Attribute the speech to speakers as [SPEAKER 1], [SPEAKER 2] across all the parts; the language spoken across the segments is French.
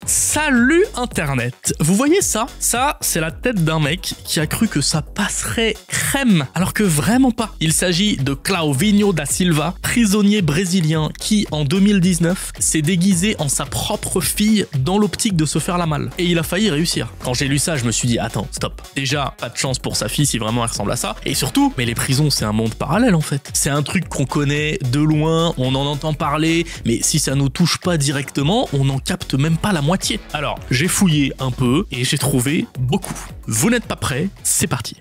[SPEAKER 1] Salut Internet. Vous voyez ça? Ça, c'est la tête d'un mec qui a cru que ça passerait crème, alors que vraiment pas. Il s'agit de Clauvinho da Silva, prisonnier brésilien qui, en 2019, s'est déguisé en sa propre fille dans l'optique de se faire la malle. Et il a failli réussir. Quand j'ai lu ça, je me suis dit, attends, stop. Déjà, pas de chance pour sa fille si vraiment elle ressemble à ça. Et surtout, mais les prisons, c'est un monde parallèle en fait. C'est un truc qu'on connaît de loin, on en entend parler, mais si ça nous touche pas directement, on n'en capte même pas la moitié. Alors, j'ai fouillé un peu et j'ai trouvé beaucoup. Vous n'êtes pas prêts? C'est parti.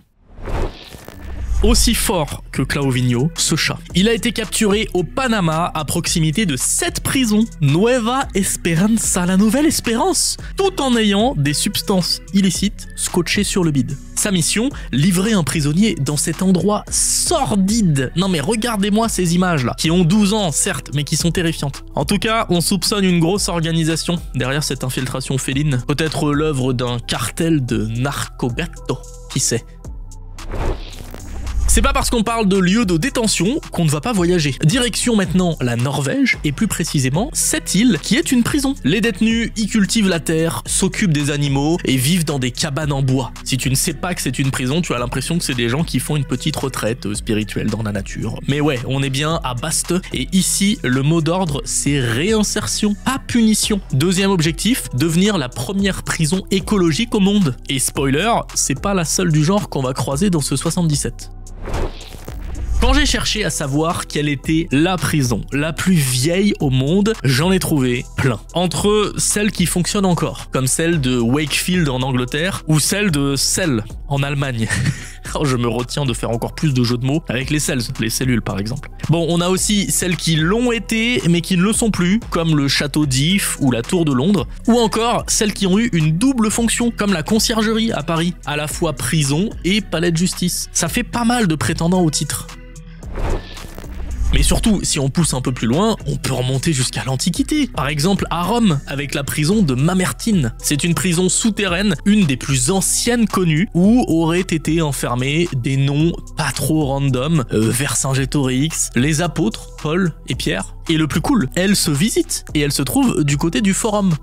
[SPEAKER 1] Aussi fort que Clauvinho, ce chat. Il a été capturé au Panama à proximité de 7 prisons. Nueva Esperanza, la nouvelle espérance, tout en ayant des substances illicites scotchées sur le bide. Sa mission, livrer un prisonnier dans cet endroit sordide. Non mais regardez-moi ces images là, qui ont 12 ans certes, mais qui sont terrifiantes. En tout cas, on soupçonne une grosse organisation derrière cette infiltration féline. Peut-être l'œuvre d'un cartel de narcogato, qui sait. C'est pas parce qu'on parle de lieu de détention qu'on ne va pas voyager. Direction maintenant la Norvège, et plus précisément cette île qui est une prison. Les détenus y cultivent la terre, s'occupent des animaux et vivent dans des cabanes en bois. Si tu ne sais pas que c'est une prison, tu as l'impression que c'est des gens qui font une petite retraite spirituelle dans la nature. Mais ouais, on est bien à Bastø, et ici, le mot d'ordre, c'est réinsertion, pas punition. Deuxième objectif, devenir la première prison écologique au monde. Et spoiler, c'est pas la seule du genre qu'on va croiser dans ce 77. Quand j'ai cherché à savoir quelle était la prison la plus vieille au monde, j'en ai trouvé plein. Entre celles qui fonctionnent encore, comme celle de Wakefield en Angleterre, ou celle de Cell en Allemagne. Je me retiens de faire encore plus de jeux de mots avec les cellules par exemple. Bon, on a aussi celles qui l'ont été mais qui ne le sont plus, comme le château d'If ou la tour de Londres, ou encore celles qui ont eu une double fonction, comme la conciergerie à Paris, à la fois prison et palais de justice. Ça fait pas mal de prétendants au titre. Mais surtout, si on pousse un peu plus loin, on peut remonter jusqu'à l'Antiquité. Par exemple, à Rome, avec la prison de Mamertine. C'est une prison souterraine, une des plus anciennes connues, où auraient été enfermés des noms pas trop random, Vercingétorix, les apôtres, Paul et Pierre. Et le plus cool, elle se visite, et elle se trouve du côté du Forum.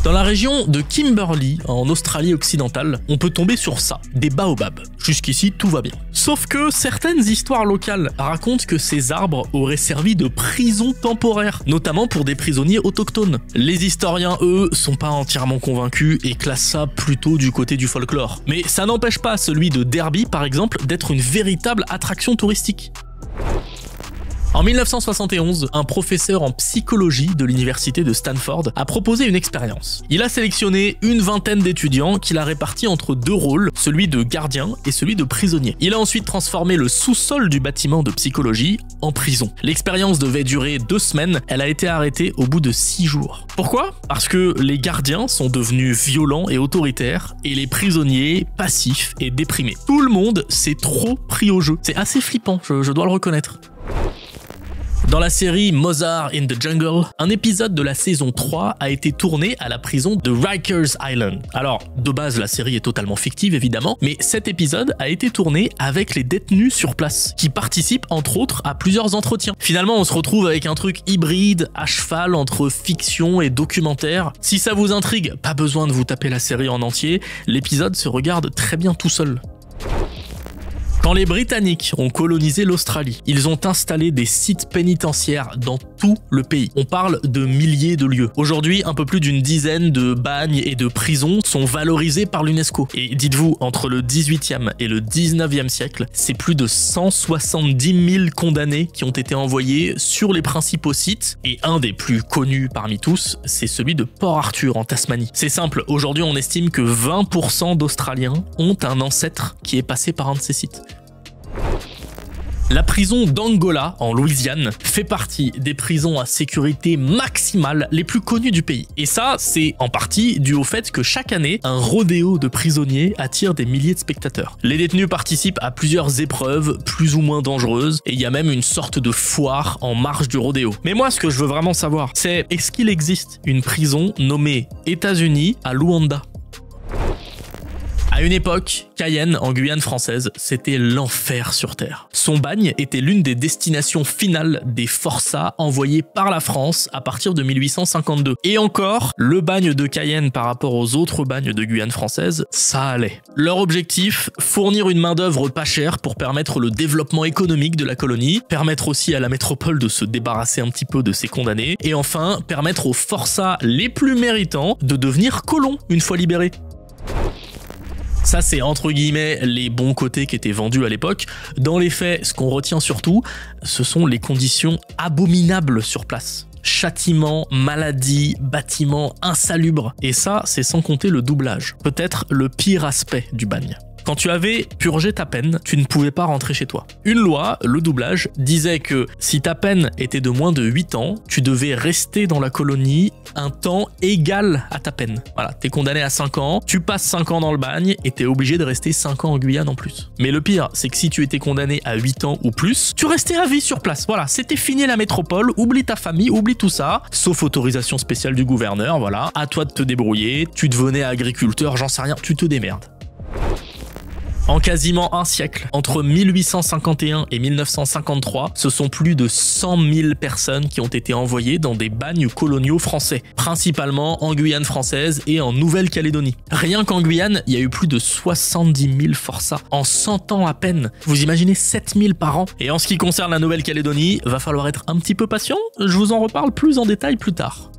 [SPEAKER 1] Dans la région de Kimberley, en Australie occidentale, on peut tomber sur ça, des baobabs. Jusqu'ici, tout va bien. Sauf que certaines histoires locales racontent que ces arbres auraient servi de prison temporaire, notamment pour des prisonniers autochtones. Les historiens, eux, sont pas entièrement convaincus et classent ça plutôt du côté du folklore. Mais ça n'empêche pas celui de Derby, par exemple, d'être une véritable attraction touristique. En 1971, un professeur en psychologie de l'université de Stanford a proposé une expérience. Il a sélectionné une vingtaine d'étudiants qu'il a répartis entre deux rôles, celui de gardien et celui de prisonnier. Il a ensuite transformé le sous-sol du bâtiment de psychologie en prison. L'expérience devait durer 2 semaines, elle a été arrêtée au bout de 6 jours. Pourquoi? Parce que les gardiens sont devenus violents et autoritaires, et les prisonniers passifs et déprimés. Tout le monde s'est trop pris au jeu. C'est assez flippant, je dois le reconnaître. Dans la série Mozart in the Jungle, un épisode de la saison 3 a été tourné à la prison de Rikers Island. Alors, de base, la série est totalement fictive évidemment, mais cet épisode a été tourné avec les détenus sur place, qui participent entre autres à plusieurs entretiens. Finalement, on se retrouve avec un truc hybride, à cheval entre fiction et documentaire. Si ça vous intrigue, pas besoin de vous taper la série en entier, l'épisode se regarde très bien tout seul. Quand les Britanniques ont colonisé l'Australie, ils ont installé des sites pénitentiaires dans tout le pays. On parle de milliers de lieux. Aujourd'hui, un peu plus d'une dizaine de bagnes et de prisons sont valorisés par l'UNESCO. Et dites-vous, entre le 18e et le 19e siècle, c'est plus de 170 000 condamnés qui ont été envoyés sur les principaux sites. Et un des plus connus parmi tous, c'est celui de Port Arthur en Tasmanie. C'est simple, aujourd'hui on estime que 20% d'Australiens ont un ancêtre qui est passé par un de ces sites. La prison d'Angola, en Louisiane, fait partie des prisons à sécurité maximale les plus connues du pays. Et ça, c'est en partie dû au fait que chaque année, un rodéo de prisonniers attire des milliers de spectateurs. Les détenus participent à plusieurs épreuves plus ou moins dangereuses, et il y a même une sorte de foire en marge du rodéo. Mais moi, ce que je veux vraiment savoir, c'est est-ce qu'il existe une prison nommée États-Unis à Luanda ? À une époque, Cayenne, en Guyane française, c'était l'enfer sur Terre. Son bagne était l'une des destinations finales des forçats envoyés par la France à partir de 1852. Et encore, le bagne de Cayenne par rapport aux autres bagnes de Guyane française, ça allait. Leur objectif, fournir une main-d'œuvre pas chère pour permettre le développement économique de la colonie, permettre aussi à la métropole de se débarrasser un petit peu de ses condamnés, et enfin, permettre aux forçats les plus méritants de devenir colons une fois libérés. Ça, c'est entre guillemets les bons côtés qui étaient vendus à l'époque. Dans les faits, ce qu'on retient surtout, ce sont les conditions abominables sur place. Châtiments, maladies, bâtiments insalubres. Et ça, c'est sans compter le doublage. Peut-être le pire aspect du bagne. Quand tu avais purgé ta peine, tu ne pouvais pas rentrer chez toi. Une loi, le doublage, disait que si ta peine était de moins de 8 ans, tu devais rester dans la colonie un temps égal à ta peine. Voilà, t'es condamné à 5 ans, tu passes 5 ans dans le bagne et t'es obligé de rester 5 ans en Guyane en plus. Mais le pire, c'est que si tu étais condamné à 8 ans ou plus, tu restais à vie sur place. Voilà, c'était fini la métropole, oublie ta famille, oublie tout ça, sauf autorisation spéciale du gouverneur, voilà. À toi de te débrouiller, tu devenais agriculteur, j'en sais rien, tu te démerdes. En quasiment un siècle, entre 1851 et 1953, ce sont plus de 100 000 personnes qui ont été envoyées dans des bagnes coloniaux français, principalement en Guyane française et en Nouvelle-Calédonie. Rien qu'en Guyane, il y a eu plus de 70 000 forçats, en 100 ans à peine. Vous imaginez 7 000 par an. Et en ce qui concerne la Nouvelle-Calédonie, va falloir être un petit peu patient, je vous en reparle plus en détail plus tard.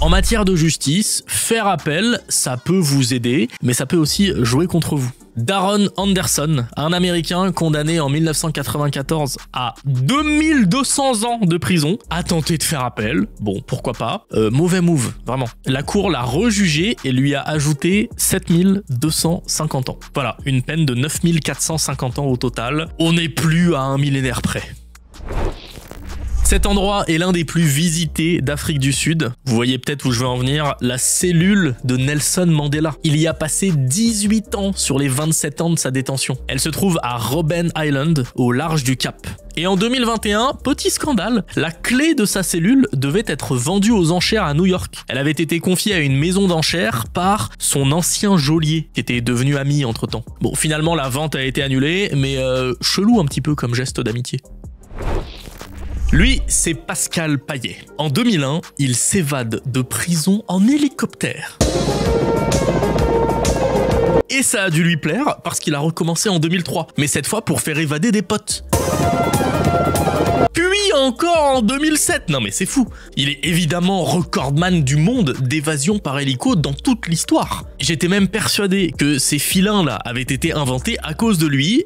[SPEAKER 1] En matière de justice, faire appel, ça peut vous aider, mais ça peut aussi jouer contre vous. Darron Anderson, un Américain condamné en 1994 à 2200 ans de prison, a tenté de faire appel. Bon, pourquoi pas. Mauvais move, vraiment. La cour l'a rejugé et lui a ajouté 7250 ans. Voilà, une peine de 9450 ans au total. On n'est plus à un millénaire près. Cet endroit est l'un des plus visités d'Afrique du Sud. Vous voyez peut-être où je veux en venir, la cellule de Nelson Mandela. Il y a passé 18 ans sur les 27 ans de sa détention. Elle se trouve à Robben Island, au large du Cap. Et en 2021, petit scandale, la clé de sa cellule devait être vendue aux enchères à New York. Elle avait été confiée à une maison d'enchères par son ancien geôlier, qui était devenu ami entre-temps. Bon, finalement, la vente a été annulée, mais chelou un petit peu comme geste d'amitié. Lui, c'est Pascal Payet. En 2001, il s'évade de prison en hélicoptère. Et ça a dû lui plaire parce qu'il a recommencé en 2003, mais cette fois pour faire évader des potes. Puis encore en 2007, non mais c'est fou. Il est évidemment recordman du monde d'évasion par hélico dans toute l'histoire. J'étais même persuadé que ces filins-là avaient été inventés à cause de lui.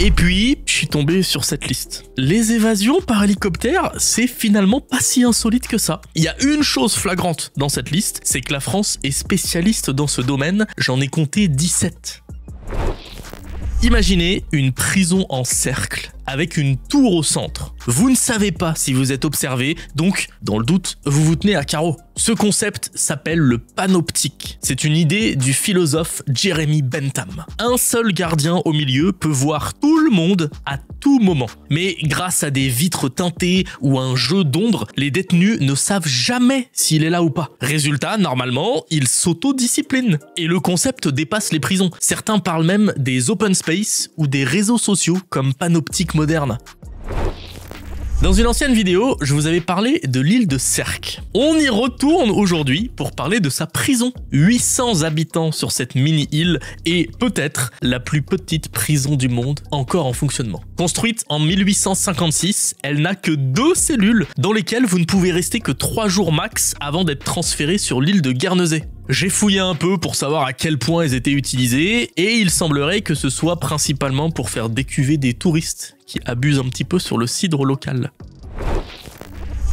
[SPEAKER 1] Et puis, je suis tombé sur cette liste. Les évasions par hélicoptère, c'est finalement pas si insolite que ça. Il y a une chose flagrante dans cette liste, c'est que la France est spécialiste dans ce domaine, j'en ai compté 17. Imaginez une prison en cercle, avec une tour au centre. Vous ne savez pas si vous êtes observé, donc, dans le doute, vous vous tenez à carreau. Ce concept s'appelle le panoptique. C'est une idée du philosophe Jeremy Bentham. Un seul gardien au milieu peut voir tout le monde à tout moment. Mais grâce à des vitres teintées ou un jeu d'ombre, les détenus ne savent jamais s'il est là ou pas. Résultat, normalement, ils s'autodisciplinent. Et le concept dépasse les prisons. Certains parlent même des open space ou des réseaux sociaux comme panoptique moderne. Dans une ancienne vidéo, je vous avais parlé de l'île de Sercq. On y retourne aujourd'hui pour parler de sa prison. 800 habitants sur cette mini-île et peut-être la plus petite prison du monde encore en fonctionnement. Construite en 1856, elle n'a que 2 cellules dans lesquelles vous ne pouvez rester que 3 jours max avant d'être transféré sur l'île de Guernesey. J'ai fouillé un peu pour savoir à quel point elles étaient utilisées et il semblerait que ce soit principalement pour faire décuver des touristes qui abusent un petit peu sur le cidre local.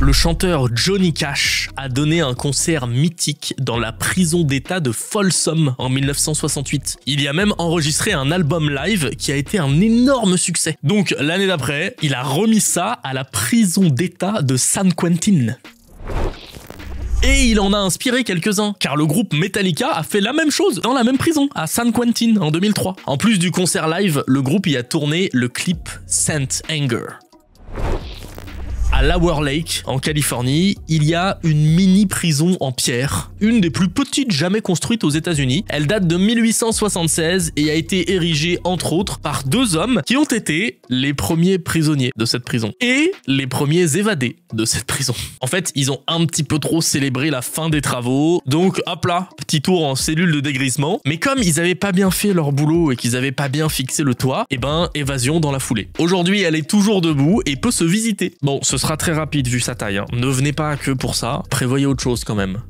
[SPEAKER 1] Le chanteur Johnny Cash a donné un concert mythique dans la prison d'État de Folsom en 1968. Il y a même enregistré un album live qui a été un énorme succès. Donc l'année d'après, il a remis ça à la prison d'État de San Quentin. Et il en a inspiré quelques-uns, car le groupe Metallica a fait la même chose dans la même prison, à San Quentin, en 2003. En plus du concert live, le groupe y a tourné le clip Saint Anger. À À Lower Lake, en Californie, il y a une mini prison en pierre, une des plus petites jamais construites aux États-Unis. Elle date de 1876 et a été érigée entre autres par deux hommes qui ont été les premiers prisonniers de cette prison et les premiers évadés de cette prison. En fait, ils ont un petit peu trop célébré la fin des travaux, donc hop là, petit tour en cellule de dégrisement. Mais comme ils avaient pas bien fait leur boulot et qu'ils avaient pas bien fixé le toit, et ben évasion dans la foulée. Aujourd'hui, elle est toujours debout et peut se visiter. Bon, ce sera très rapide vu sa taille, hein. Ne venez pas que pour ça, prévoyez autre chose quand même.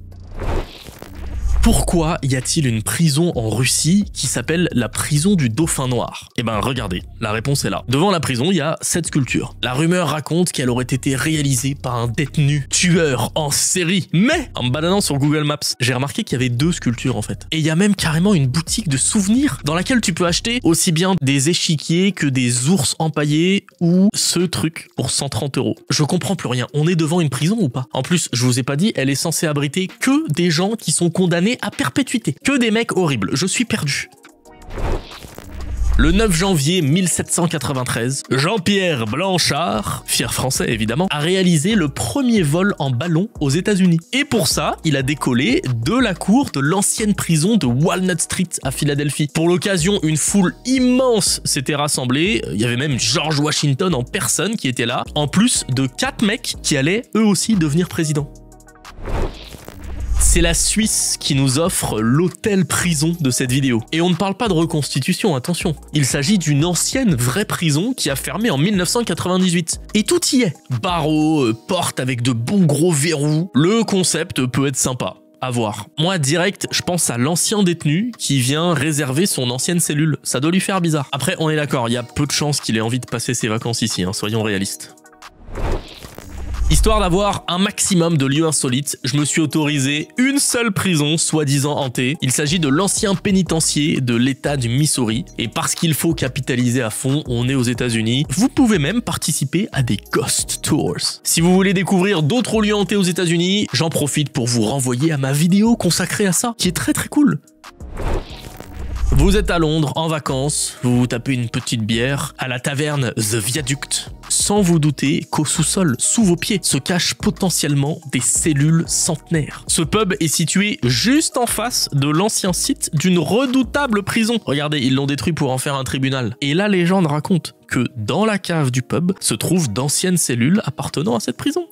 [SPEAKER 1] Pourquoi y a-t-il une prison en Russie qui s'appelle la prison du Dauphin Noir? Eh ben regardez, la réponse est là. Devant la prison, il y a cette sculpture. La rumeur raconte qu'elle aurait été réalisée par un détenu tueur en série. Mais en me baladant sur Google Maps, j'ai remarqué qu'il y avait deux sculptures en fait. Et il y a même carrément une boutique de souvenirs dans laquelle tu peux acheter aussi bien des échiquiers que des ours empaillés ou ce truc pour 130 €. Je comprends plus rien. On est devant une prison ou pas? En plus, je vous ai pas dit, elle est censée abriter que des gens qui sont condamnés à perpétuité. Que des mecs horribles, je suis perdu. Le 9 janvier 1793, Jean-Pierre Blanchard, fier français évidemment, a réalisé le premier vol en ballon aux États-Unis. Et pour ça, il a décollé de la cour de l'ancienne prison de Walnut Street à Philadelphie. Pour l'occasion, une foule immense s'était rassemblée. Il y avait même George Washington en personne qui était là, en plus de 4 mecs qui allaient eux aussi devenir présidents. C'est la Suisse qui nous offre l'hôtel-prison de cette vidéo. Et on ne parle pas de reconstitution, attention. Il s'agit d'une ancienne vraie prison qui a fermé en 1998. Et tout y est. Barreaux, portes avec de bons gros verrous. Le concept peut être sympa. À voir. Moi, direct, je pense à l'ancien détenu qui vient réserver son ancienne cellule. Ça doit lui faire bizarre. Après, on est d'accord, il y a peu de chances qu'il ait envie de passer ses vacances ici, hein, soyons réalistes. Histoire d'avoir un maximum de lieux insolites, je me suis autorisé une seule prison soi-disant hantée. Il s'agit de l'ancien pénitencier de l'État du Missouri. Et parce qu'il faut capitaliser à fond, on est aux États-Unis. Vous pouvez même participer à des ghost tours. Si vous voulez découvrir d'autres lieux hantés aux États-Unis, j'en profite pour vous renvoyer à ma vidéo consacrée à ça, qui est très cool. Vous êtes à Londres, en vacances, vous vous tapez une petite bière à la taverne The Viaduct, sans vous douter qu'au sous-sol, sous vos pieds, se cachent potentiellement des cellules centenaires. Ce pub est situé juste en face de l'ancien site d'une redoutable prison. Regardez, ils l'ont détruit pour en faire un tribunal. Et la légende raconte que dans la cave du pub se trouvent d'anciennes cellules appartenant à cette prison.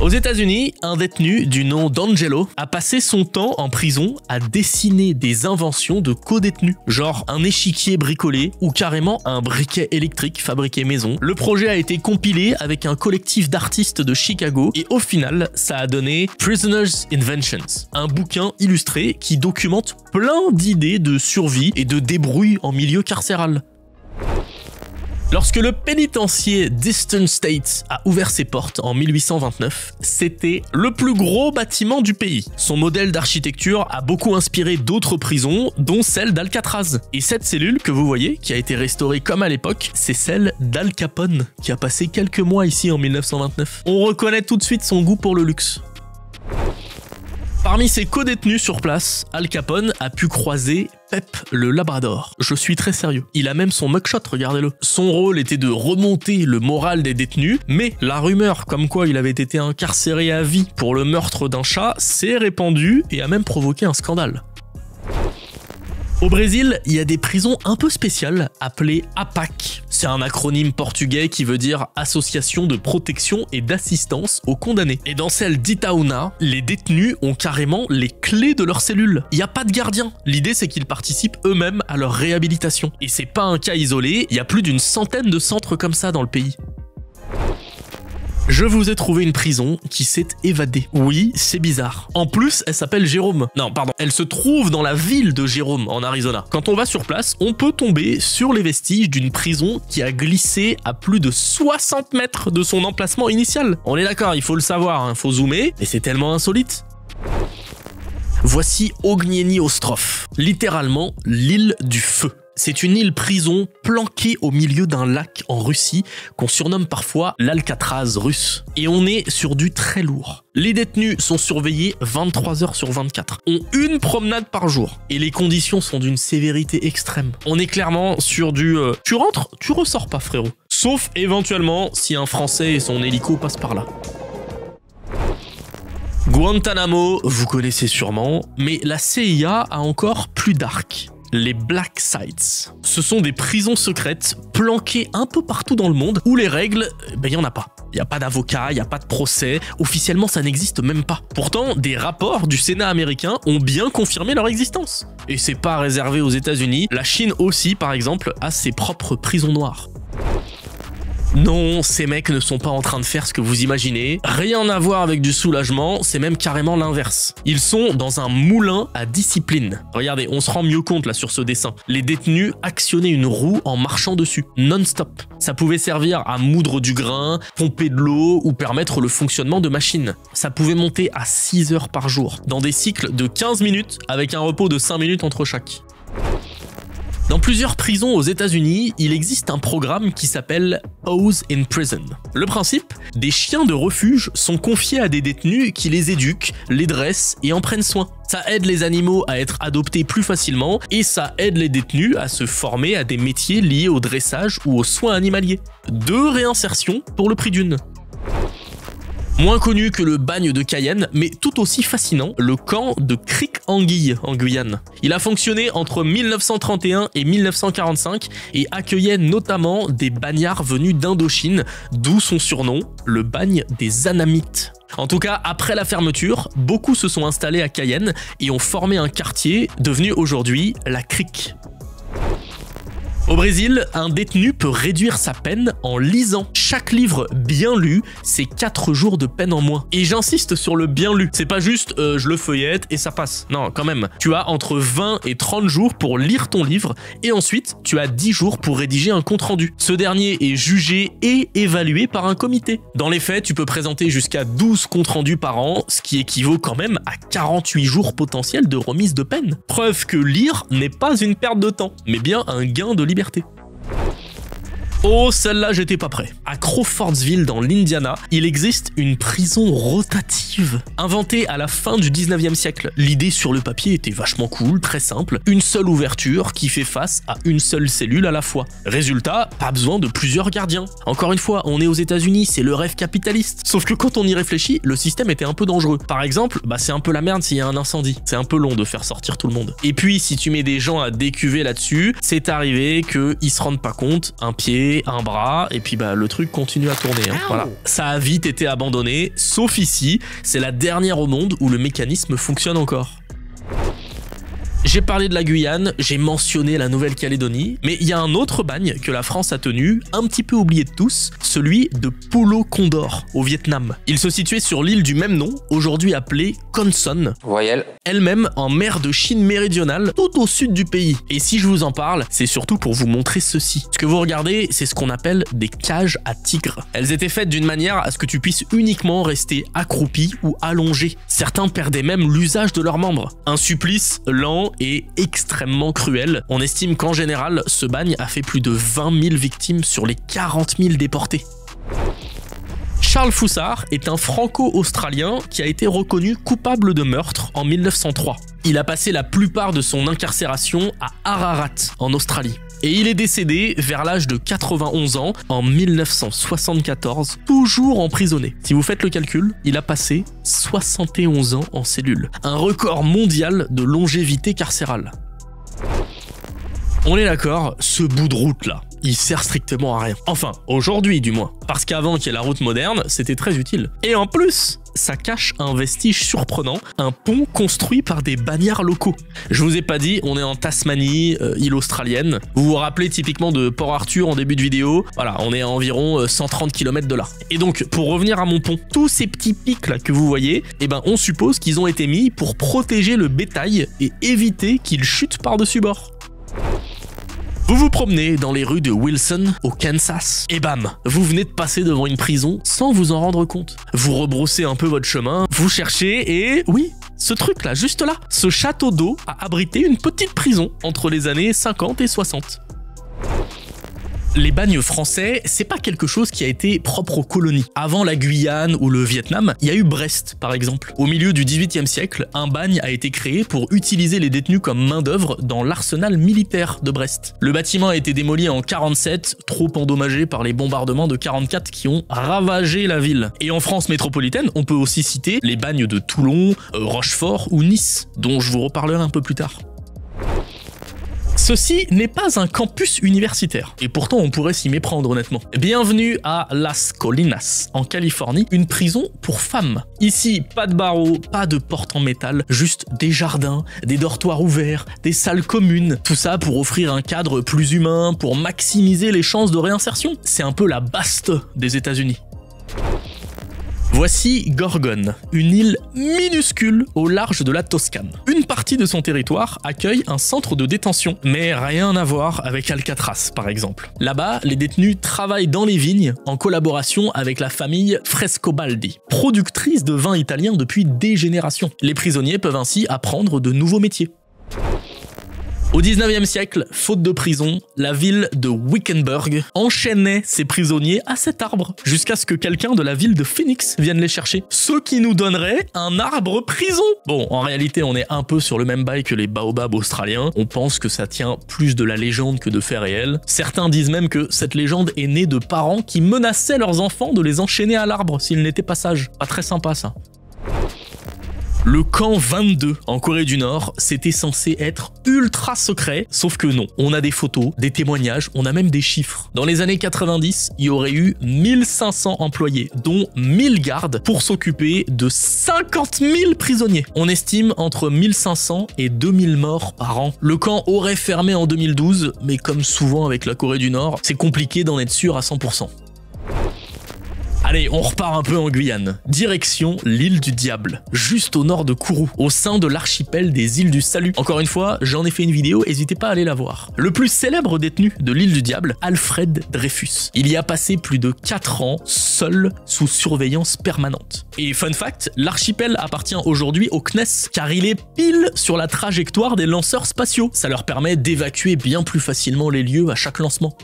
[SPEAKER 1] Aux États-Unis, un détenu du nom d'Angelo a passé son temps en prison à dessiner des inventions de co-détenus, genre un échiquier bricolé ou carrément un briquet électrique fabriqué maison. Le projet a été compilé avec un collectif d'artistes de Chicago et au final, ça a donné Prisoners' Inventions, un bouquin illustré qui documente plein d'idées de survie et de débrouille en milieu carcéral. Lorsque le pénitencier d'Eastern States a ouvert ses portes en 1829, c'était le plus gros bâtiment du pays. Son modèle d'architecture a beaucoup inspiré d'autres prisons, dont celle d'Alcatraz. Et cette cellule que vous voyez, qui a été restaurée comme à l'époque, c'est celle d'Al Capone, qui a passé quelques mois ici en 1929. On reconnaît tout de suite son goût pour le luxe. Parmi ses co-détenus sur place, Al Capone a pu croiser Pep le Labrador. Je suis très sérieux. Il a même son mugshot, regardez-le. Son rôle était de remonter le moral des détenus, mais la rumeur comme quoi il avait été incarcéré à vie pour le meurtre d'un chat s'est répandue et a même provoqué un scandale. Au Brésil, il y a des prisons un peu spéciales appelées APAC. C'est un acronyme portugais qui veut dire Association de protection et d'assistance aux condamnés. Et dans celle d'Itaúna, les détenus ont carrément les clés de leur cellule. Il n'y a pas de gardien. L'idée, c'est qu'ils participent eux-mêmes à leur réhabilitation. Et c'est pas un cas isolé, il y a plus d'une centaine de centres comme ça dans le pays. Je vous ai trouvé une prison qui s'est évadée. Oui, c'est bizarre. En plus, elle s'appelle Jérôme. Non, pardon, elle se trouve dans la ville de Jérôme, en Arizona. Quand on va sur place, on peut tomber sur les vestiges d'une prison qui a glissé à plus de 60 mètres de son emplacement initial. On est d'accord, il faut le savoir, hein, faut zoomer, mais c'est tellement insolite. Voici Ognieni Ostrov, littéralement l'île du feu. C'est une île prison planquée au milieu d'un lac en Russie qu'on surnomme parfois l'Alcatraz russe. Et on est sur du très lourd. Les détenus sont surveillés 23 heures sur 24, ont une promenade par jour et les conditions sont d'une sévérité extrême. On est clairement sur du tu rentres, tu ressors pas frérot. Sauf éventuellement si un Français et son hélico passent par là. Guantanamo, vous connaissez sûrement, mais la CIA a encore plus dark. Les Black Sites. Ce sont des prisons secrètes planquées un peu partout dans le monde où les règles, il n'y en a pas. Il n'y a pas d'avocat, il n'y a pas de procès, officiellement ça n'existe même pas. Pourtant, des rapports du Sénat américain ont bien confirmé leur existence. Et c'est pas réservé aux États-Unis, la Chine aussi par exemple a ses propres prisons noires. Non, ces mecs ne sont pas en train de faire ce que vous imaginez. Rien à voir avec du soulagement, c'est même carrément l'inverse. Ils sont dans un moulin à discipline. Regardez, on se rend mieux compte là sur ce dessin. Les détenus actionnaient une roue en marchant dessus, non-stop. Ça pouvait servir à moudre du grain, pomper de l'eau ou permettre le fonctionnement de machines. Ça pouvait monter à 6 heures par jour, dans des cycles de 15 minutes avec un repos de 5 minutes entre chaque. Dans plusieurs prisons aux États-Unis, il existe un programme qui s'appelle Pose in Prison. Le principe, des chiens de refuge sont confiés à des détenus qui les éduquent, les dressent et en prennent soin. Ça aide les animaux à être adoptés plus facilement et ça aide les détenus à se former à des métiers liés au dressage ou aux soins animaliers. 2 réinsertions pour le prix d'une. Moins connu que le bagne de Cayenne, mais tout aussi fascinant, le camp de Crique-Anguille en Guyane. Il a fonctionné entre 1931 et 1945 et accueillait notamment des bagnards venus d'Indochine, d'où son surnom, le bagne des Anamites. En tout cas, après la fermeture, beaucoup se sont installés à Cayenne et ont formé un quartier devenu aujourd'hui la Crique. Au Brésil, un détenu peut réduire sa peine en lisant. Chaque livre bien lu, c'est 4 jours de peine en moins. Et j'insiste sur le bien lu. C'est pas juste je le feuillette et ça passe. Non, quand même. Tu as entre 20 et 30 jours pour lire ton livre et ensuite tu as 10 jours pour rédiger un compte-rendu. Ce dernier est jugé et évalué par un comité. Dans les faits, tu peux présenter jusqu'à 12 comptes-rendus par an, ce qui équivaut quand même à 48 jours potentiels de remise de peine. Preuve que lire n'est pas une perte de temps, mais bien un gain de liberté. Oh, celle-là, j'étais pas prêt. À Crawfordsville, dans l'Indiana, il existe une prison rotative. Inventée à la fin du 19e siècle. L'idée sur le papier était vachement cool, très simple. Une seule ouverture qui fait face à une seule cellule à la fois. Résultat, pas besoin de plusieurs gardiens. Encore une fois, on est aux États-Unis, c'est le rêve capitaliste. Sauf que quand on y réfléchit, le système était un peu dangereux. Par exemple, c'est un peu la merde s'il y a un incendie. C'est un peu long de faire sortir tout le monde. Et puis, si tu mets des gens à décuver là-dessus, c'est arrivé qu'ils se rendent pas compte, un pied, un bras, et puis le truc continue à tourner. Hein. Voilà. Ça a vite été abandonné, sauf ici, c'est la dernière au monde où le mécanisme fonctionne encore. J'ai parlé de la Guyane, j'ai mentionné la Nouvelle-Calédonie, mais il y a un autre bagne que la France a tenu, un petit peu oublié de tous, celui de Pulo Condor, au Vietnam. Il se situait sur l'île du même nom, aujourd'hui appelée Con Son,
[SPEAKER 2] voyelle,
[SPEAKER 1] elle-même en mer de Chine méridionale, tout au sud du pays. Et si je vous en parle, c'est surtout pour vous montrer ceci. Ce que vous regardez, c'est ce qu'on appelle des cages à tigres. Elles étaient faites d'une manière à ce que tu puisses uniquement rester accroupi ou allongé. Certains perdaient même l'usage de leurs membres. Un supplice lent et extrêmement cruel. On estime qu'en général, ce bagne a fait plus de 20 000 victimes sur les 40 000 déportés. Charles Foussard est un franco-australien qui a été reconnu coupable de meurtre en 1903. Il a passé la plupart de son incarcération à Ararat, en Australie. Et il est décédé vers l'âge de 91 ans en 1974, toujours emprisonné. Si vous faites le calcul, il a passé 71 ans en cellule. Un record mondial de longévité carcérale. On est d'accord, ce bout de route là, il sert strictement à rien. Enfin, aujourd'hui du moins. Parce qu'avant qu'il y ait la route moderne, c'était très utile. Et en plus, ça cache un vestige surprenant, un pont construit par des bagnards locaux. Je vous ai pas dit, on est en Tasmanie, île australienne. Vous vous rappelez typiquement de Port Arthur en début de vidéo. Voilà, on est à environ 130 km de là. Et donc, pour revenir à mon pont, tous ces petits pics là que vous voyez, on suppose qu'ils ont été mis pour protéger le bétail et éviter qu'il chute par-dessus bord. Vous vous promenez dans les rues de Wilson, au Kansas, et bam, vous venez de passer devant une prison sans vous en rendre compte. Vous rebroussez un peu votre chemin, vous cherchez et oui, ce truc là, juste là, ce château d'eau a abrité une petite prison entre les années 50 et 60. Les bagnes français, c'est pas quelque chose qui a été propre aux colonies. Avant la Guyane ou le Vietnam, il y a eu Brest par exemple. Au milieu du XVIIIe siècle, un bagne a été créé pour utiliser les détenus comme main-d'œuvre dans l'arsenal militaire de Brest. Le bâtiment a été démoli en 47, trop endommagé par les bombardements de 44 qui ont ravagé la ville. Et en France métropolitaine, on peut aussi citer les bagnes de Toulon, Rochefort ou Nice, dont je vous reparlerai un peu plus tard. Ceci n'est pas un campus universitaire, et pourtant on pourrait s'y méprendre honnêtement. Bienvenue à Las Colinas, en Californie, une prison pour femmes. Ici, pas de barreaux, pas de portes en métal, juste des jardins, des dortoirs ouverts, des salles communes, tout ça pour offrir un cadre plus humain, pour maximiser les chances de réinsertion. C'est un peu la Baste des États-Unis. Voici Gorgone, une île minuscule au large de la Toscane. Une partie de son territoire accueille un centre de détention, mais rien à voir avec Alcatraz par exemple. Là-bas, les détenus travaillent dans les vignes en collaboration avec la famille Frescobaldi, productrice de vin italien depuis des générations. Les prisonniers peuvent ainsi apprendre de nouveaux métiers. Au 19e siècle, faute de prison, la ville de Wickenburg enchaînait ses prisonniers à cet arbre, jusqu'à ce que quelqu'un de la ville de Phoenix vienne les chercher. Ce qui nous donnerait un arbre prison. Bon, en réalité, on est un peu sur le même bail que les baobabs australiens. On pense que ça tient plus de la légende que de faits réels. Certains disent même que cette légende est née de parents qui menaçaient leurs enfants de les enchaîner à l'arbre s'ils n'étaient pas sages. Pas très sympa ça. Le camp 22 en Corée du Nord, c'était censé être ultra secret, sauf que non. On a des photos, des témoignages, on a même des chiffres. Dans les années 90, il y aurait eu 1500 employés, dont 1000 gardes, pour s'occuper de 50 000 prisonniers. On estime entre 1500 et 2000 morts par an. Le camp aurait fermé en 2012, mais comme souvent avec la Corée du Nord, c'est compliqué d'en être sûr à 100%. Allez, on repart un peu en Guyane. Direction l'île du Diable, juste au nord de Kourou, au sein de l'archipel des îles du Salut. Encore une fois, j'en ai fait une vidéo, n'hésitez pas à aller la voir. Le plus célèbre détenu de l'île du Diable, Alfred Dreyfus. Il y a passé plus de 4 ans, seul, sous surveillance permanente. Et fun fact, l'archipel appartient aujourd'hui au CNES, car il est pile sur la trajectoire des lanceurs spatiaux. Ça leur permet d'évacuer bien plus facilement les lieux à chaque lancement.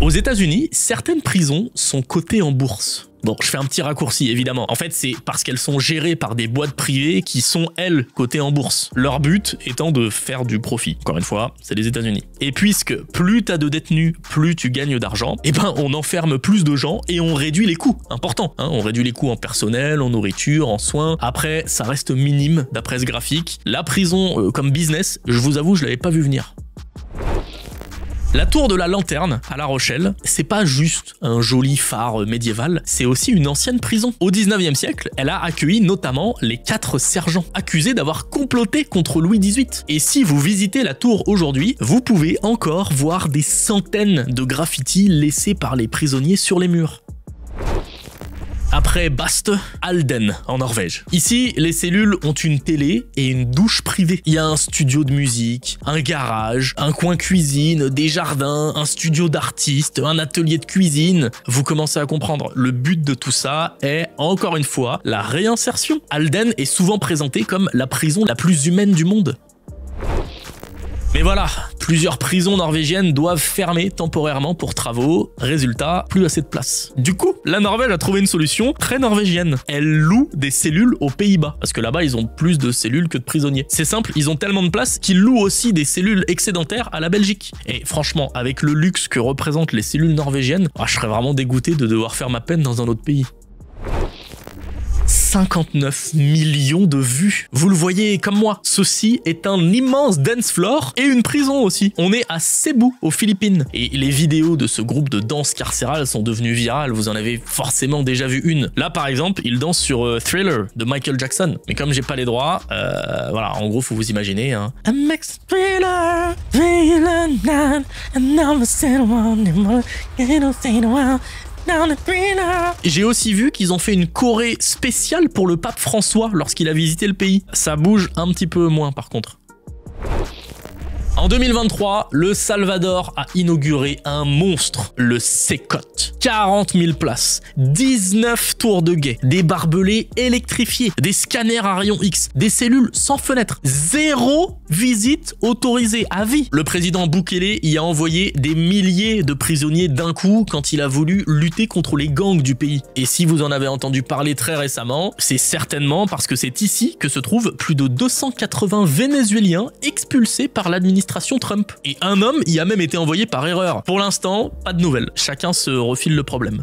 [SPEAKER 1] Aux États-Unis, certaines prisons sont cotées en bourse. Bon, je fais un petit raccourci évidemment. En fait, c'est parce qu'elles sont gérées par des boîtes privées qui sont, elles, cotées en bourse. Leur but étant de faire du profit. Encore une fois, c'est les États-Unis. Et puisque plus t'as de détenus, plus tu gagnes d'argent, eh ben on enferme plus de gens et on réduit les coûts. Important, hein, on réduit les coûts en personnel, en nourriture, en soins. Après, ça reste minime d'après ce graphique. La prison comme business, je vous avoue, je l'avais pas vu venir. La tour de la Lanterne, à La Rochelle, c'est pas juste un joli phare médiéval, c'est aussi une ancienne prison. Au 19e siècle, elle a accueilli notamment les 4 sergents, accusés d'avoir comploté contre Louis XVIII. Et si vous visitez la tour aujourd'hui, vous pouvez encore voir des centaines de graffitis laissés par les prisonniers sur les murs. Après Baste, Halden, en Norvège. Ici, les cellules ont une télé et une douche privée. Il y a un studio de musique, un garage, un coin cuisine, des jardins, un studio d'artistes, un atelier de cuisine. Vous commencez à comprendre, le but de tout ça est, encore une fois, la réinsertion. Halden est souvent présenté comme la prison la plus humaine du monde. Mais voilà, plusieurs prisons norvégiennes doivent fermer temporairement pour travaux. Résultat, plus assez de place. Du coup, la Norvège a trouvé une solution très norvégienne. Elle loue des cellules aux Pays-Bas. Parce que là-bas, ils ont plus de cellules que de prisonniers. C'est simple, ils ont tellement de place qu'ils louent aussi des cellules excédentaires à la Belgique. Et franchement, avec le luxe que représentent les cellules norvégiennes, je serais vraiment dégoûté de devoir faire ma peine dans un autre pays. 59 millions de vues. Vous le voyez comme moi, ceci est un immense dance floor et une prison aussi. On est à Cebu, aux Philippines. Et les vidéos de ce groupe de danse carcérale sont devenues virales, vous en avez forcément déjà vu une. Là par exemple, ils dansent sur Thriller de Michael Jackson. Mais comme j'ai pas les droits, voilà, en gros faut vous imaginer. Hein. J'ai aussi vu qu'ils ont fait une choré spéciale pour le pape François lorsqu'il a visité le pays. Ça bouge un petit peu moins par contre. En 2023, le Salvador a inauguré un monstre, le CECOT. 40 000 places, 19 tours de guet, des barbelés électrifiés, des scanners à rayons X, des cellules sans fenêtre, 0 visite autorisée à vie. Le président Bukele y a envoyé des milliers de prisonniers d'un coup quand il a voulu lutter contre les gangs du pays. Et si vous en avez entendu parler très récemment, c'est certainement parce que c'est ici que se trouvent plus de 280 Vénézuéliens expulsés par l'administration Trump. Et un homme y a même été envoyé par erreur. Pour l'instant, pas de nouvelles. Chacun se refile le problème.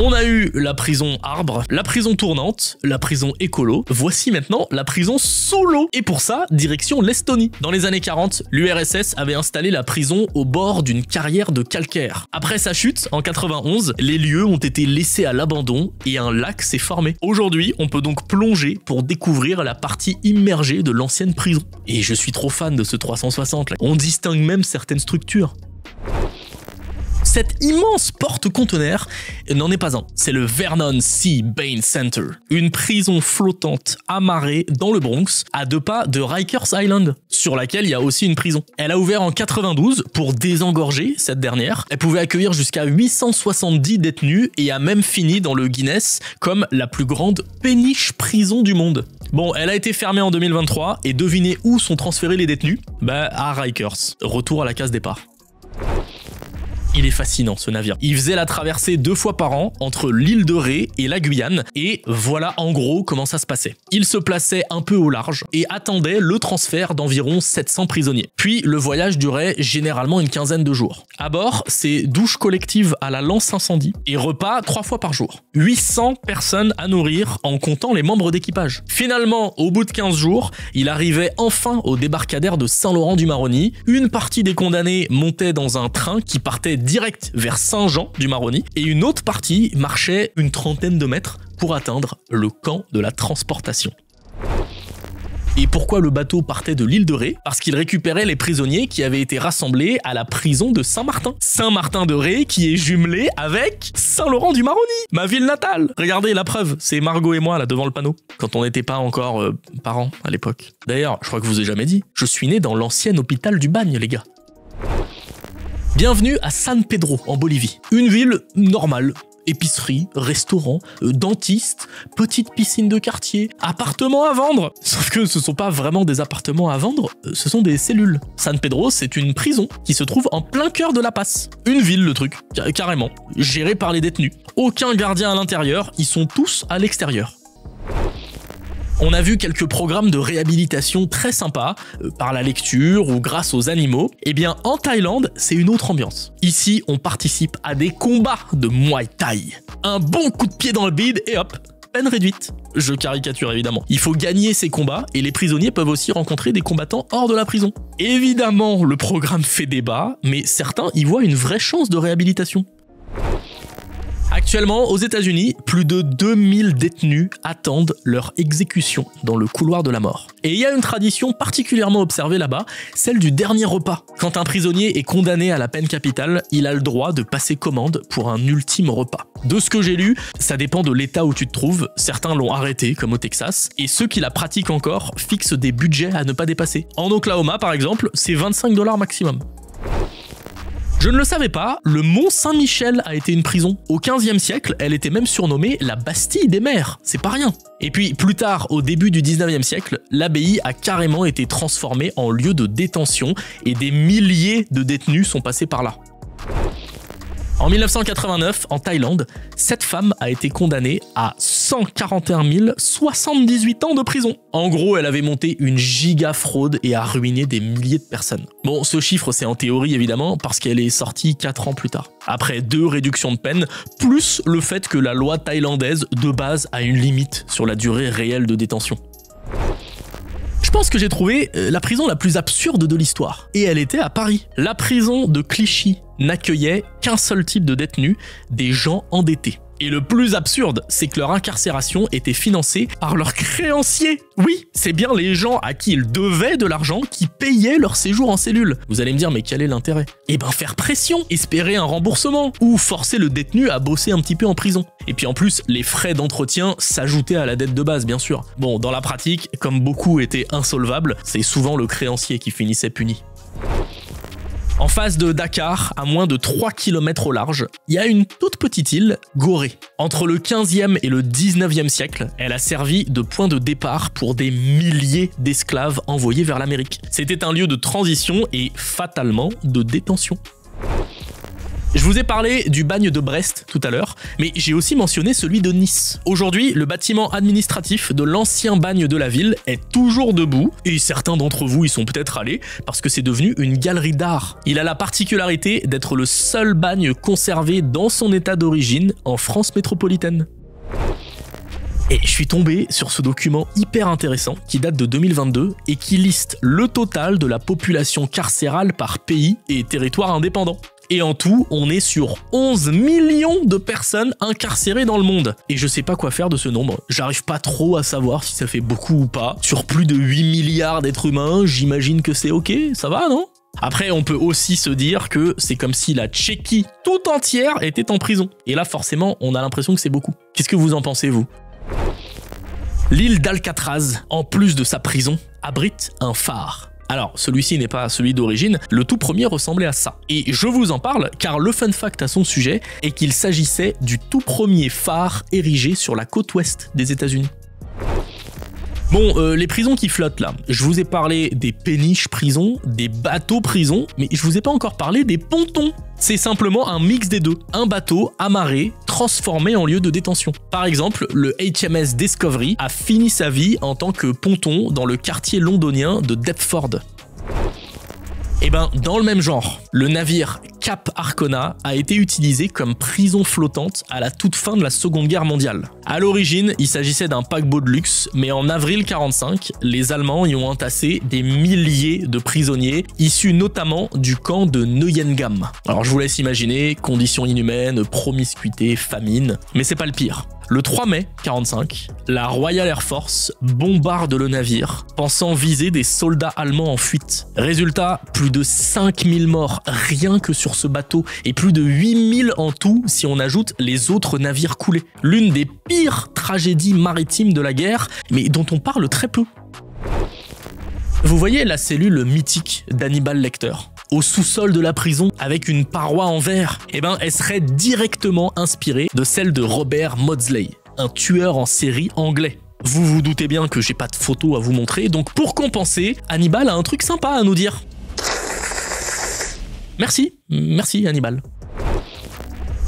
[SPEAKER 1] On a eu la prison arbre, la prison tournante, la prison écolo. Voici maintenant la prison sous l'eau. Et pour ça, direction l'Estonie. Dans les années 40, l'URSS avait installé la prison au bord d'une carrière de calcaire. Après sa chute, en 91, les lieux ont été laissés à l'abandon et un lac s'est formé. Aujourd'hui, on peut donc plonger pour découvrir la partie immergée de l'ancienne prison. Et je suis trop fan de ce 360 là. On distingue même certaines structures. Cette immense porte-conteneur n'en est pas un, c'est le Vernon C. Bain Center, une prison flottante amarrée dans le Bronx, à 2 pas de Rikers Island, sur laquelle il y a aussi une prison. Elle a ouvert en 92 pour désengorger cette dernière. Elle pouvait accueillir jusqu'à 870 détenus et a même fini dans le Guinness comme la plus grande péniche prison du monde. Bon, elle a été fermée en 2023 et devinez où sont transférés les détenus ? À Rikers, retour à la case départ. Il est fascinant ce navire. Il faisait la traversée 2 fois par an entre l'île de Ré et la Guyane et voilà en gros comment ça se passait. Il se plaçait un peu au large et attendait le transfert d'environ 700 prisonniers. Puis le voyage durait généralement une quinzaine de jours. À bord, c'est douche collective à la lance incendie et repas 3 fois par jour. 800 personnes à nourrir en comptant les membres d'équipage. Finalement, au bout de 15 jours, il arrivait enfin au débarcadère de Saint-Laurent-du-Maroni. Une partie des condamnés montait dans un train qui partait direct vers Saint-Jean-du-Maroni et une autre partie marchait une trentaine de mètres pour atteindre le camp de la transportation. Et pourquoi le bateau partait de l'île de Ré ? Parce qu'il récupérait les prisonniers qui avaient été rassemblés à la prison de Saint-Martin. Saint-Martin-de-Ré qui est jumelé avec Saint-Laurent-du-Maroni, ma ville natale. Regardez la preuve, c'est Margot et moi là devant le panneau, quand on n'était pas encore parents à l'époque. D'ailleurs, je crois que je vous ai jamais dit, je suis né dans l'ancien hôpital du Bagne les gars. Bienvenue à San Pedro, en Bolivie. Une ville normale. Épicerie, restaurant, dentiste, petite piscine de quartier, appartements à vendre. Sauf que ce sont pas vraiment des appartements à vendre, ce sont des cellules. San Pedro, c'est une prison qui se trouve en plein cœur de La Paz. Une ville, le truc, carrément, gérée par les détenus. Aucun gardien à l'intérieur, ils sont tous à l'extérieur. On a vu quelques programmes de réhabilitation très sympas, par la lecture ou grâce aux animaux. Eh bien, en Thaïlande, c'est une autre ambiance. Ici, on participe à des combats de Muay Thai. Un bon coup de pied dans le bide et hop, peine réduite. Je caricature évidemment. Il faut gagner ces combats et les prisonniers peuvent aussi rencontrer des combattants hors de la prison. Évidemment, le programme fait débat, mais certains y voient une vraie chance de réhabilitation. Actuellement, aux États-Unis, plus de 2000 détenus attendent leur exécution dans le couloir de la mort. Et il y a une tradition particulièrement observée là-bas, celle du dernier repas. Quand un prisonnier est condamné à la peine capitale, il a le droit de passer commande pour un ultime repas. De ce que j'ai lu, ça dépend de l'état où tu te trouves. Certains l'ont arrêté, comme au Texas, et ceux qui la pratiquent encore fixent des budgets à ne pas dépasser. En Oklahoma, par exemple, c'est 25 $ maximum. Je ne le savais pas, le Mont Saint-Michel a été une prison. Au XVe siècle, elle était même surnommée la Bastille des mers, c'est pas rien. Et puis plus tard, au début du XIXe siècle, l'abbaye a carrément été transformée en lieu de détention et des milliers de détenus sont passés par là. En 1989, en Thaïlande, cette femme a été condamnée à 141 078 ans de prison. En gros, elle avait monté une giga fraude et a ruiné des milliers de personnes. Bon, ce chiffre, c'est en théorie évidemment, parce qu'elle est sortie 4 ans plus tard. Après 2 réductions de peine, plus le fait que la loi thaïlandaise, de base, a une limite sur la durée réelle de détention. Je pense que j'ai trouvé la prison la plus absurde de l'histoire. Et elle était à Paris. La prison de Clichy n'accueillait qu'un seul type de détenus, des gens endettés. Et le plus absurde, c'est que leur incarcération était financée par leurs créanciers. Oui, c'est bien les gens à qui ils devaient de l'argent qui payaient leur séjour en cellule. Vous allez me dire, mais quel est l'intérêt? Eh ben faire pression, espérer un remboursement, ou forcer le détenu à bosser un petit peu en prison. Et puis en plus, les frais d'entretien s'ajoutaient à la dette de base, bien sûr. Bon, dans la pratique, comme beaucoup étaient insolvables, c'est souvent le créancier qui finissait puni. En face de Dakar, à moins de 3 km au large, il y a une toute petite île, Gorée. Entre le 15e et le 19e siècle, elle a servi de point de départ pour des milliers d'esclaves envoyés vers l'Amérique. C'était un lieu de transition et fatalement de détention. Je vous ai parlé du bagne de Brest tout à l'heure, mais j'ai aussi mentionné celui de Nice. Aujourd'hui, le bâtiment administratif de l'ancien bagne de la ville est toujours debout, et certains d'entre vous y sont peut-être allés, parce que c'est devenu une galerie d'art. Il a la particularité d'être le seul bagne conservé dans son état d'origine en France métropolitaine. Et je suis tombé sur ce document hyper intéressant qui date de 2022 et qui liste le total de la population carcérale par pays et territoire indépendant. Et en tout, on est sur 11 millions de personnes incarcérées dans le monde. Et je sais pas quoi faire de ce nombre. J'arrive pas trop à savoir si ça fait beaucoup ou pas. Sur plus de 8 milliards d'êtres humains, j'imagine que c'est ok, ça va, non? Après, on peut aussi se dire que c'est comme si la Tchéquie tout entière était en prison. Et là, forcément, on a l'impression que c'est beaucoup. Qu'est-ce que vous en pensez, vous? L'île d'Alcatraz, en plus de sa prison, abrite un phare. Alors, celui-ci n'est pas celui d'origine, le tout premier ressemblait à ça. Et je vous en parle car le fun fact à son sujet est qu'il s'agissait du tout premier phare érigé sur la côte ouest des États-Unis. Bon, les prisons qui flottent là, je vous ai parlé des péniches prisons, des bateaux prisons, mais je vous ai pas encore parlé des pontons. C'est simplement un mix des deux, un bateau amarré, transformé en lieu de détention. Par exemple, le HMS Discovery a fini sa vie en tant que ponton dans le quartier londonien de Deptford. Et ben, dans le même genre, le navire Cap Arcona a été utilisé comme prison flottante à la toute fin de la Seconde Guerre mondiale. À l'origine, il s'agissait d'un paquebot de luxe, mais en avril 1945, les Allemands y ont entassé des milliers de prisonniers, issus notamment du camp de Neuengamme. Alors je vous laisse imaginer, conditions inhumaines, promiscuité, famine, mais c'est pas le pire. Le 3 mai 1945, la Royal Air Force bombarde le navire, pensant viser des soldats allemands en fuite. Résultat, plus de 5000 morts rien que sur ce bateau, et plus de 8000 en tout si on ajoute les autres navires coulés. L'une des pires tragédies maritimes de la guerre, mais dont on parle très peu. Vous voyez la cellule mythique d'Hannibal Lecter au sous-sol de la prison avec une paroi en verre? Eh ben, elle serait directement inspirée de celle de Robert Maudsley, un tueur en série anglais. Vous vous doutez bien que j'ai pas de photo à vous montrer, donc pour compenser, Hannibal a un truc sympa à nous dire. Merci Hannibal.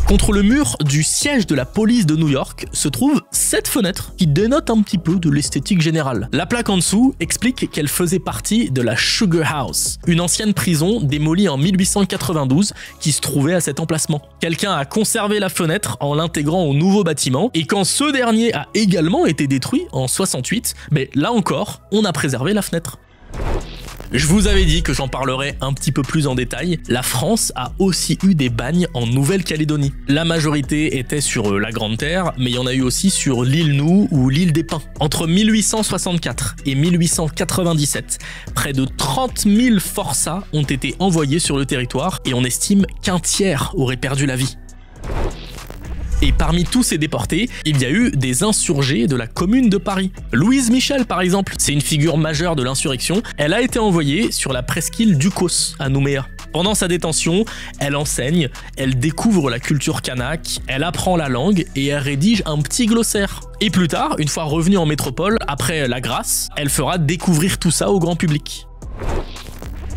[SPEAKER 1] Contre le mur du siège de la police de New York se trouve cette fenêtre qui dénote un petit peu de l'esthétique générale. La plaque en dessous explique qu'elle faisait partie de la Sugar House, une ancienne prison démolie en 1892 qui se trouvait à cet emplacement. Quelqu'un a conservé la fenêtre en l'intégrant au nouveau bâtiment et quand ce dernier a également été détruit en 68, mais là encore, on a préservé la fenêtre. Je vous avais dit que j'en parlerais un petit peu plus en détail, la France a aussi eu des bagnes en Nouvelle-Calédonie. La majorité était sur la Grande Terre, mais il y en a eu aussi sur l'île Nou ou l'île des Pins. Entre 1864 et 1897, près de 30 000 forçats ont été envoyés sur le territoire et on estime qu'un tiers aurait perdu la vie. Et parmi tous ces déportés, il y a eu des insurgés de la Commune de Paris. Louise Michel, par exemple, c'est une figure majeure de l'insurrection. Elle a été envoyée sur la presqu'île d'Ucos, à Nouméa. Pendant sa détention, elle enseigne, elle découvre la culture kanak, elle apprend la langue et elle rédige un petit glossaire. Et plus tard, une fois revenue en métropole, après la grâce, elle fera découvrir tout ça au grand public.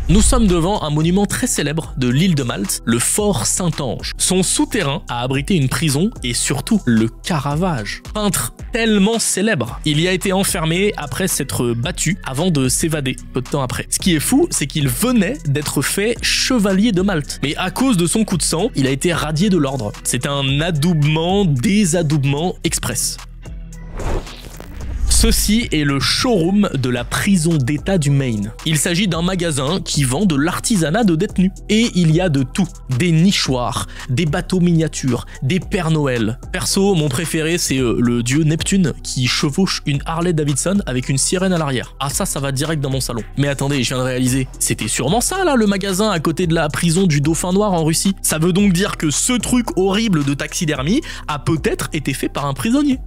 [SPEAKER 1] Nous sommes devant un monument très célèbre de l'île de Malte, le Fort Saint-Ange. Son souterrain a abrité une prison et surtout le Caravage, peintre tellement célèbre. Il y a été enfermé après s'être battu avant de s'évader peu de temps après. Ce qui est fou, c'est qu'il venait d'être fait chevalier de Malte. Mais à cause de son coup de sang, il a été radié de l'ordre. C'est un adoubement, désadoubement express. Ceci est le showroom de la prison d'État du Maine. Il s'agit d'un magasin qui vend de l'artisanat de détenus. Et il y a de tout. Des nichoirs, des bateaux miniatures, des Pères Noël. Perso, mon préféré, c'est le dieu Neptune qui chevauche une Harley Davidson avec une sirène à l'arrière. Ah ça va direct dans mon salon. Mais attendez, je viens de réaliser. C'était sûrement ça là, le magasin à côté de la prison du Dauphin Noir en Russie. Ça veut donc dire que ce truc horrible de taxidermie a peut-être été fait par un prisonnier.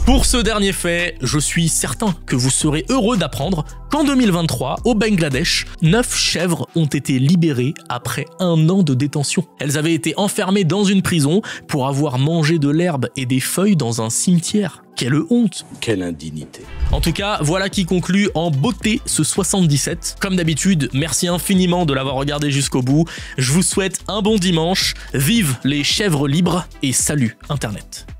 [SPEAKER 1] Pour ce dernier fait, je suis certain que vous serez heureux d'apprendre qu'en 2023, au Bangladesh, 9 chèvres ont été libérées après 1 an de détention. Elles avaient été enfermées dans une prison pour avoir mangé de l'herbe et des feuilles dans un cimetière. Quelle honte!
[SPEAKER 2] Quelle indignité!
[SPEAKER 1] En tout cas, voilà qui conclut en beauté ce 77. Comme d'habitude, merci infiniment de l'avoir regardé jusqu'au bout. Je vous souhaite un bon dimanche, vive les chèvres libres et salut Internet!